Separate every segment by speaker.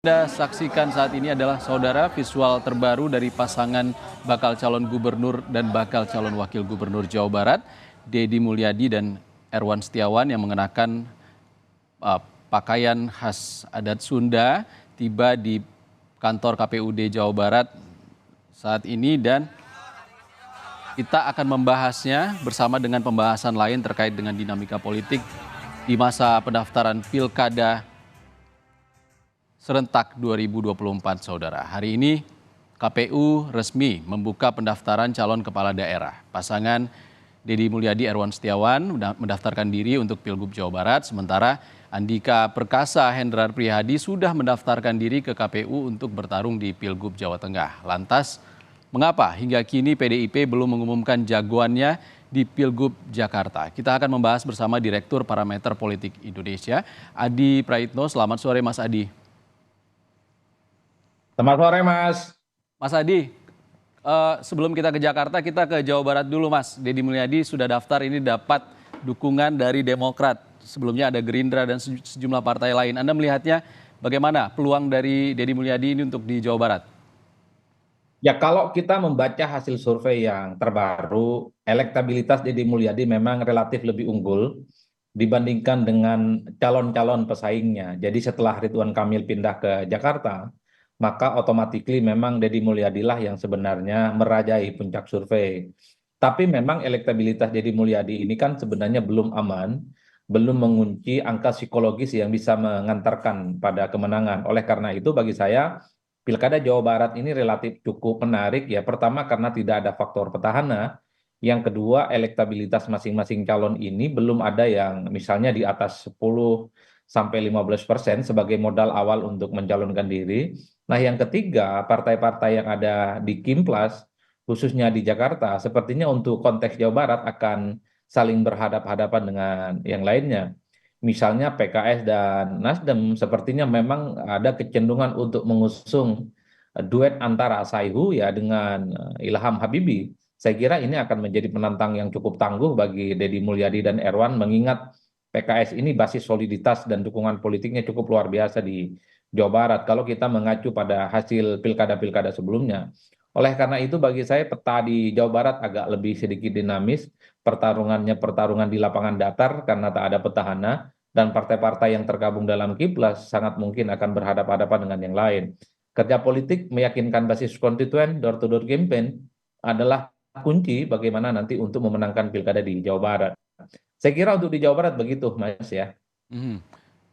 Speaker 1: Anda saksikan saat ini adalah saudara visual terbaru dari pasangan bakal calon gubernur dan bakal calon wakil gubernur Jawa Barat, Deddy Mulyadi dan Erwan Setiawan yang mengenakan pakaian khas adat Sunda tiba di kantor KPUD Jawa Barat saat ini dan kita akan membahasnya bersama dengan pembahasan lain terkait dengan dinamika politik di masa pendaftaran Pilkada serentak 2024, saudara. Hari ini KPU resmi membuka pendaftaran calon kepala daerah. Pasangan Deddy Mulyadi Erwan Setiawan mendaftarkan diri untuk Pilgub Jawa Barat, sementara Andika Perkasa Hendrar Prihadi sudah mendaftarkan diri ke KPU untuk bertarung di Pilgub Jawa Tengah. Lantas, mengapa hingga kini PDIP belum mengumumkan jagoannya di Pilgub Jakarta? Kita akan membahas bersama Direktur Parameter Politik Indonesia, Adi Praitno. Selamat sore, Mas Adi.
Speaker 2: Selamat sore, Mas.
Speaker 1: Mas Adi, sebelum kita ke Jakarta, kita ke Jawa Barat dulu, Mas. Deddy Mulyadi sudah daftar, ini dapat dukungan dari Demokrat. Sebelumnya ada Gerindra dan sejumlah partai lain. Anda melihatnya bagaimana peluang dari Deddy Mulyadi ini untuk di Jawa Barat?
Speaker 2: Ya, kalau kita membaca hasil survei yang terbaru, elektabilitas Deddy Mulyadi memang relatif lebih unggul dibandingkan dengan calon-calon pesaingnya. Jadi setelah Ridwan Kamil pindah ke Jakarta, maka otomatis memang Deddy Mulyadi lah yang sebenarnya merajai puncak survei. Tapi memang elektabilitas Deddy Mulyadi ini kan sebenarnya belum aman, belum mengunci angka psikologis yang bisa mengantarkan pada kemenangan. Oleh karena itu bagi saya Pilkada Jawa Barat ini relatif cukup menarik ya. Pertama karena tidak ada faktor petahana. Yang kedua elektabilitas masing-masing calon ini belum ada yang misalnya di atas 10 sampai 15% sebagai modal awal untuk mencalonkan diri. Nah, yang ketiga, partai-partai yang ada di Kimplas, khususnya di Jakarta, sepertinya untuk konteks Jawa Barat akan saling berhadapan-hadapan dengan yang lainnya. Misalnya PKS dan Nasdem sepertinya memang ada kecenderungan untuk mengusung duet antara Saihu ya dengan Ilham Habibie. Saya kira ini akan menjadi penantang yang cukup tangguh bagi Deddy Mulyadi dan Erwan mengingat PKS ini basis soliditas dan dukungan politiknya cukup luar biasa di Jawa Barat kalau kita mengacu pada hasil pilkada-pilkada sebelumnya. Oleh karena itu bagi saya peta di Jawa Barat agak lebih sedikit dinamis, pertarungannya pertarungan di lapangan datar karena tak ada petahana dan partai-partai yang tergabung dalam Kiplas sangat mungkin akan berhadapan-hadapan dengan yang lain. Kerja politik meyakinkan basis konstituen door-to-door campaign adalah kunci bagaimana nanti untuk memenangkan pilkada di Jawa Barat. Saya kira untuk di Jawa Barat begitu, Mas ya.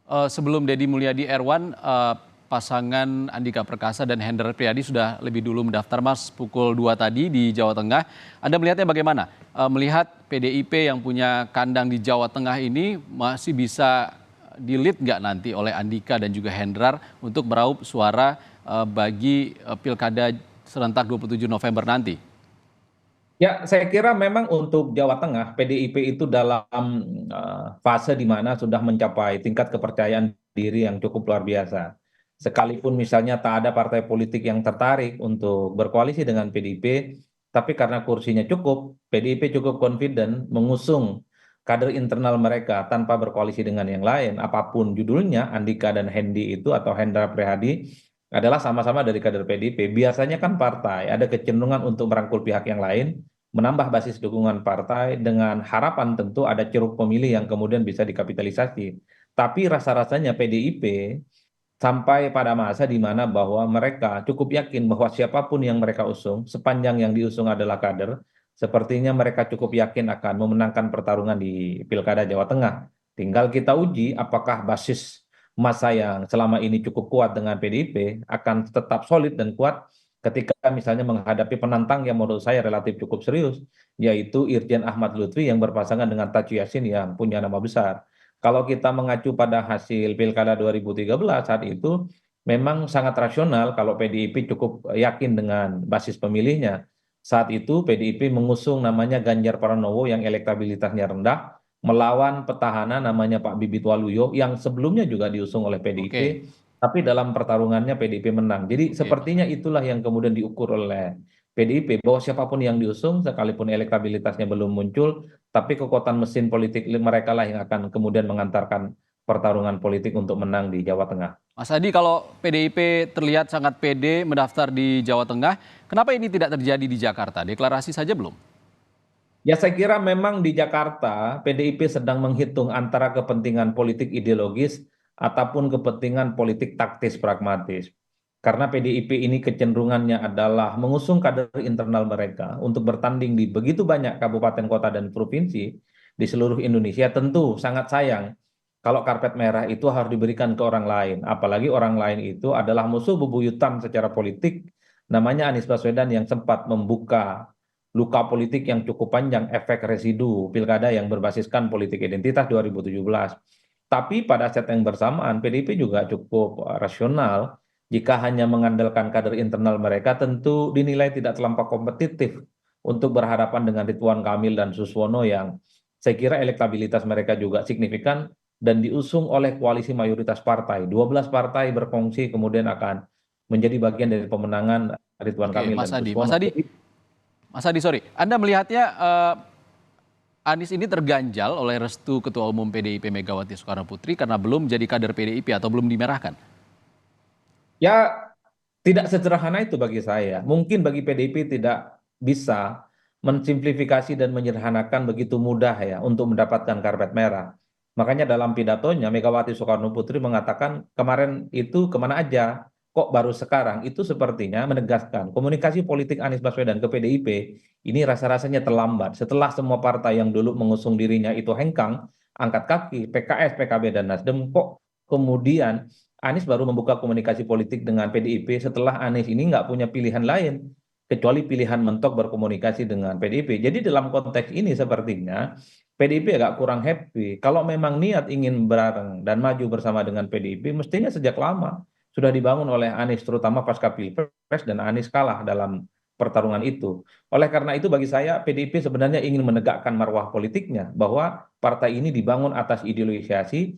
Speaker 1: Sebelum Deddy Mulyadi Erwan, pasangan Andika Perkasa dan Hendrar Prihadi sudah lebih dulu mendaftar, Mas, pukul 2 tadi di Jawa Tengah. Anda melihatnya bagaimana? Melihat PDIP yang punya kandang di Jawa Tengah ini masih bisa di-lead nggak nanti oleh Andika dan juga Hendrar untuk meraup suara bagi Pilkada serentak 27 November nanti?
Speaker 2: Ya, saya kira memang untuk Jawa Tengah, PDIP itu dalam fase di mana sudah mencapai tingkat kepercayaan diri yang cukup luar biasa. Sekalipun misalnya tak ada partai politik yang tertarik untuk berkoalisi dengan PDIP, tapi karena kursinya cukup, PDIP cukup confident mengusung kader internal mereka tanpa berkoalisi dengan yang lain. Apapun judulnya, Andika dan Hendi itu atau Hendra Prihadi adalah sama-sama dari kader PDIP. Biasanya kan partai ada kecenderungan untuk merangkul pihak yang lain, menambah basis dukungan partai dengan harapan tentu ada ceruk pemilih yang kemudian bisa dikapitalisasi. Tapi rasa-rasanya PDIP sampai pada masa di mana bahwa mereka cukup yakin bahwa siapapun yang mereka usung, sepanjang yang diusung adalah kader, sepertinya mereka cukup yakin akan memenangkan pertarungan di Pilkada Jawa Tengah. Tinggal kita uji apakah basis masa yang selama ini cukup kuat dengan PDIP akan tetap solid dan kuat ketika misalnya menghadapi penantang yang menurut saya relatif cukup serius, yaitu Irjen Ahmad Lutfi yang berpasangan dengan Taci Yasin yang punya nama besar. Kalau kita mengacu pada hasil Pilkada 2013 saat itu, memang sangat rasional kalau PDIP cukup yakin dengan basis pemilihnya. Saat itu PDIP mengusung namanya Ganjar Pranowo yang elektabilitasnya rendah, melawan petahana namanya Pak Bibit Waluyo yang sebelumnya juga diusung oleh PDIP,
Speaker 1: Oke,
Speaker 2: tapi dalam pertarungannya PDIP menang. Jadi
Speaker 1: oke.
Speaker 2: sepertinya itulah yang kemudian diukur oleh PDIP, bahwa siapapun yang diusung, sekalipun elektabilitasnya belum muncul, tapi kekuatan mesin politik mereka lah yang akan kemudian mengantarkan pertarungan politik untuk menang di Jawa Tengah.
Speaker 1: Mas Adi, kalau PDIP terlihat sangat pede mendaftar di Jawa Tengah, kenapa ini tidak terjadi di Jakarta? Deklarasi saja belum?
Speaker 2: Ya saya kira memang di Jakarta PDIP sedang menghitung antara kepentingan politik ideologis ataupun kepentingan politik taktis pragmatis. Karena PDIP ini kecenderungannya adalah mengusung kader internal mereka untuk bertanding di begitu banyak kabupaten kota dan provinsi di seluruh Indonesia, tentu sangat sayang kalau karpet merah itu harus diberikan ke orang lain. Apalagi orang lain itu adalah musuh bebuyutan secara politik, namanya Anies Baswedan yang sempat membuka luka politik yang cukup panjang, efek residu pilkada yang berbasiskan politik identitas 2017. Tapi pada saat yang bersamaan PDIP juga cukup rasional. Jika hanya mengandalkan kader internal mereka tentu dinilai tidak terlampau kompetitif untuk berhadapan dengan Ridwan Kamil dan Suswono yang saya kira elektabilitas mereka juga signifikan dan diusung oleh koalisi mayoritas partai. 12 partai berkongsi kemudian akan menjadi bagian dari pemenangan Ridwan
Speaker 1: Oke,
Speaker 2: Kamil
Speaker 1: Mas
Speaker 2: dan
Speaker 1: Adi. Mas
Speaker 2: Suswono.
Speaker 1: Adi, Mas Adi, sorry. Anda melihatnya Anies ini terganjal oleh restu Ketua Umum PDIP Megawati Soekarno Putri karena belum jadi kader PDIP atau belum dimerahkan?
Speaker 2: Ya, tidak sederhana itu bagi saya. Mungkin bagi PDIP tidak bisa mensimplifikasi dan menyederhanakan begitu mudah ya untuk mendapatkan karpet merah. Makanya dalam pidatonya Megawati Soekarno Putri mengatakan kemarin itu kemana aja, kok baru sekarang. Itu sepertinya menegaskan komunikasi politik Anies Baswedan ke PDIP ini rasa-rasanya terlambat. Setelah semua partai yang dulu mengusung dirinya itu hengkang, angkat kaki, PKS, PKB, dan Nasdem, kok kemudian Anies baru membuka komunikasi politik dengan PDIP setelah Anies ini nggak punya pilihan lain kecuali pilihan mentok berkomunikasi dengan PDIP. Jadi dalam konteks ini sepertinya PDIP agak kurang happy. Kalau memang niat ingin bareng dan maju bersama dengan PDIP, mestinya sejak lama sudah dibangun oleh Anies, terutama pasca Pilpres dan Anies kalah dalam pertarungan itu. Oleh karena itu bagi saya PDIP sebenarnya ingin menegakkan marwah politiknya bahwa partai ini dibangun atas ideologisasi,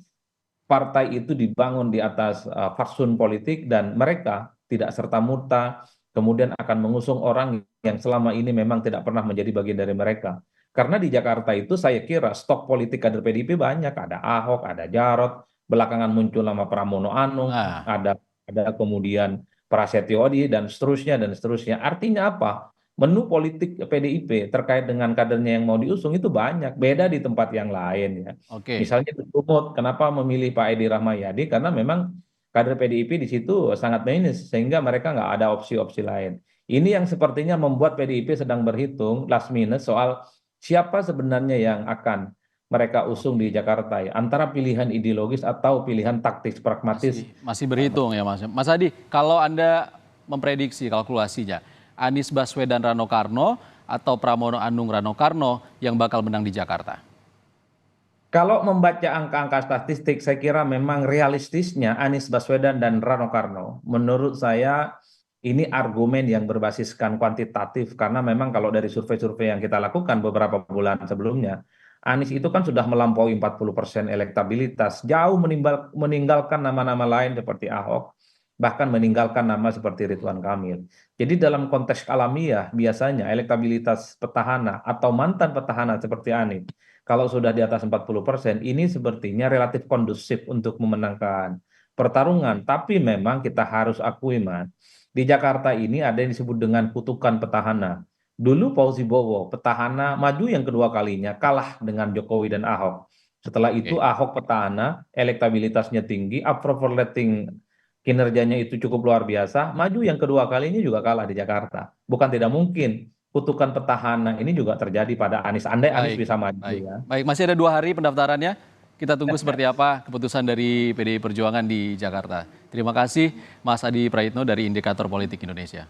Speaker 2: partai itu dibangun di atas fatsun politik dan mereka tidak serta-merta kemudian akan mengusung orang yang selama ini memang tidak pernah menjadi bagian dari mereka. Karena di Jakarta itu saya kira stok politik kader PDIP banyak, ada Ahok, ada Jarot, belakangan muncul nama Pramono Anung,
Speaker 1: Nah,
Speaker 2: ada kemudian Prasetyo Edi dan seterusnya dan seterusnya. Artinya apa? Menu politik PDIP terkait dengan kadernya yang mau diusung itu banyak, beda di tempat yang lain ya.
Speaker 1: oke.
Speaker 2: Misalnya di Sumut, kenapa memilih Pak Edi Rahmayadi? Karena memang kader PDIP di situ sangat minus, sehingga mereka nggak ada opsi-opsi lain. Ini yang sepertinya membuat PDIP sedang berhitung last minute soal siapa sebenarnya yang akan mereka usung di Jakarta ya, antara pilihan ideologis atau pilihan taktis pragmatis.
Speaker 1: Masih berhitung ya Mas. Mas Adi, kalau Anda memprediksi kalkulasinya, Anies Baswedan Rano Karno atau Pramono Anung Rano Karno yang bakal menang di Jakarta?
Speaker 2: Kalau membaca angka-angka statistik, saya kira memang realistisnya Anies Baswedan dan Rano Karno. Menurut saya ini argumen yang berbasiskan kuantitatif karena memang kalau dari survei-survei yang kita lakukan beberapa bulan sebelumnya, Anies itu kan sudah melampaui 40% elektabilitas, jauh meninggalkan nama-nama lain seperti Ahok, bahkan meninggalkan nama seperti Ridwan Kamil. Jadi dalam konteks alamiah biasanya elektabilitas petahana atau mantan petahana seperti Anies kalau sudah di atas 40%, ini sepertinya relatif kondusif untuk memenangkan pertarungan. Tapi memang kita harus akui, Mas, di Jakarta ini ada yang disebut dengan kutukan petahana. Dulu Fauzi Bowo, petahana maju yang kedua kalinya, kalah dengan Jokowi dan Ahok. Setelah itu
Speaker 1: Oke.
Speaker 2: Ahok petahana, elektabilitasnya tinggi, approval rating kinerjanya itu cukup luar biasa, maju yang kedua kalinya juga kalah di Jakarta. Bukan tidak mungkin kutukan petahana ini juga terjadi pada Anies. Andai Anies
Speaker 1: Baik,
Speaker 2: bisa maju
Speaker 1: baik.
Speaker 2: ya.
Speaker 1: Baik, masih ada 2 hari pendaftarannya. Kita tunggu seperti apa keputusan dari PDI Perjuangan di Jakarta. Terima kasih Mas Adi Praitno dari Indikator Politik Indonesia.